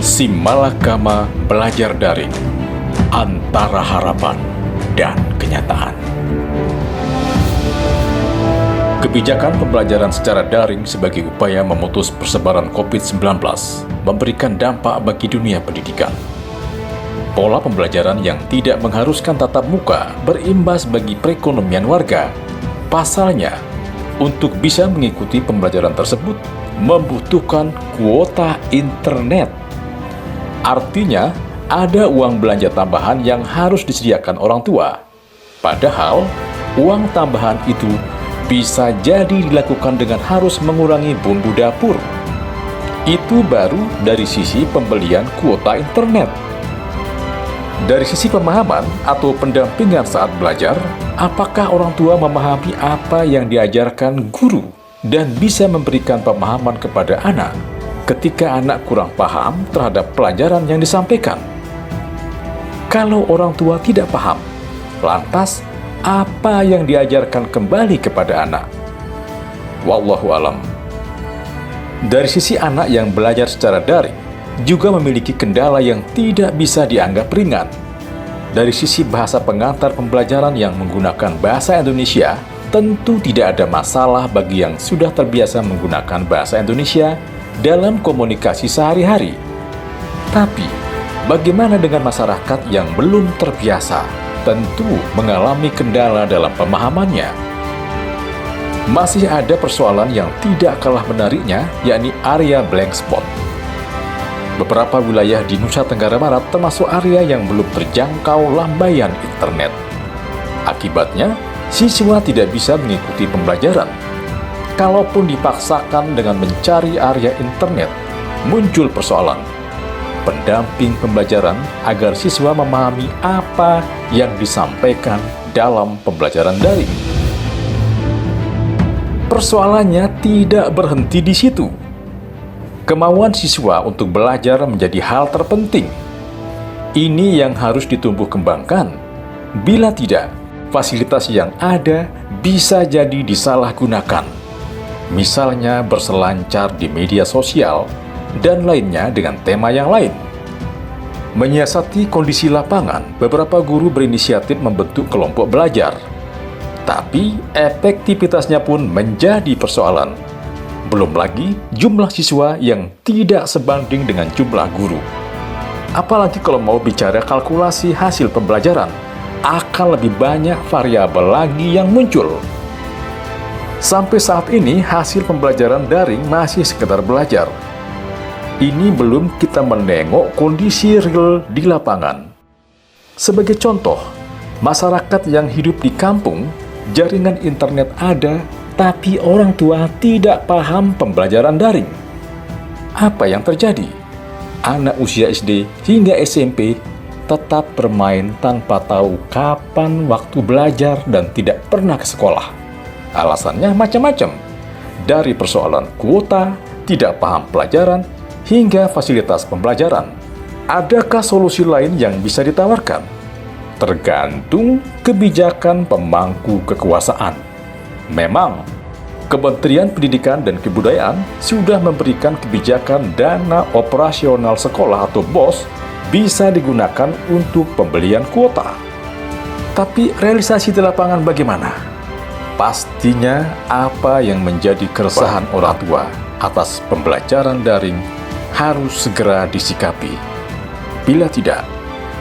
Si Malakama belajar daring antara harapan dan kenyataan. Kebijakan pembelajaran secara daring sebagai upaya memutus persebaran COVID-19 memberikan dampak bagi dunia pendidikan. Pola pembelajaran yang tidak mengharuskan tatap muka berimbas bagi perekonomian warga. Pasalnya, untuk bisa mengikuti pembelajaran tersebut membutuhkan kuota internet. Artinya, ada uang belanja tambahan yang harus disediakan orang tua. Padahal, uang tambahan itu bisa jadi dilakukan dengan harus mengurangi bumbu dapur. Itu baru dari sisi pembelian kuota internet. Dari sisi pemahaman atau pendampingan saat belajar, apakah orang tua memahami apa yang diajarkan guru dan bisa memberikan pemahaman kepada anak ketika anak kurang paham terhadap pelajaran yang disampaikan? Kalau orang tua tidak paham, lantas apa yang diajarkan kembali kepada anak? Wallahu alam. Dari sisi anak yang belajar secara daring, juga memiliki kendala yang tidak bisa dianggap ringan. Dari sisi bahasa pengantar pembelajaran yang menggunakan bahasa Indonesia, tentu tidak ada masalah bagi yang sudah terbiasa menggunakan bahasa Indonesia dalam komunikasi sehari-hari. Tapi, bagaimana dengan masyarakat yang belum terbiasa? Tentu mengalami kendala dalam pemahamannya. Masih ada persoalan yang tidak kalah menariknya, yakni area blank spot. Beberapa wilayah di Nusa Tenggara Barat termasuk area yang belum terjangkau lambaian internet. Akibatnya, siswa tidak bisa mengikuti pembelajaran. Kalaupun dipaksakan dengan mencari area internet, muncul persoalan pendamping pembelajaran agar siswa memahami apa yang disampaikan dalam pembelajaran daring. Persoalannya tidak berhenti di situ. Kemauan siswa untuk belajar menjadi hal terpenting. Ini yang harus ditumbuh kembangkan. Bila tidak, fasilitas yang ada bisa jadi disalahgunakan. Misalnya berselancar di media sosial dan lainnya dengan tema yang lain. Menyiasati kondisi lapangan, beberapa guru berinisiatif membentuk kelompok belajar. Tapi efektivitasnya pun menjadi persoalan. Belum lagi jumlah siswa yang tidak sebanding dengan jumlah guru. Apalagi kalau mau bicara kalkulasi hasil pembelajaran, akan lebih banyak variabel lagi yang muncul. Sampai saat ini hasil pembelajaran daring masih sekedar belajar. Ini belum kita menengok kondisi real di lapangan. Sebagai contoh, masyarakat yang hidup di kampung, jaringan internet ada, tapi orang tua tidak paham pembelajaran daring. Apa yang terjadi? Anak usia SD hingga SMP tetap bermain tanpa tahu kapan waktu belajar dan tidak pernah ke sekolah. Alasannya macam-macam. Dari persoalan kuota, tidak paham pelajaran, hingga fasilitas pembelajaran. Adakah solusi lain yang bisa ditawarkan? Tergantung kebijakan pemangku kekuasaan. Memang, Kementerian Pendidikan dan Kebudayaan sudah memberikan kebijakan dana operasional sekolah atau BOS bisa digunakan untuk pembelian kuota. Tapi realisasi di lapangan bagaimana? Pastinya apa yang menjadi keresahan orang tua atas pembelajaran daring harus segera disikapi. Bila tidak,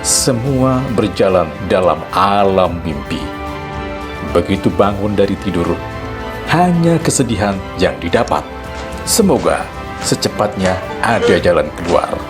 semua berjalan dalam alam mimpi. Begitu bangun dari tidur, hanya kesedihan yang didapat. Semoga secepatnya ada jalan keluar.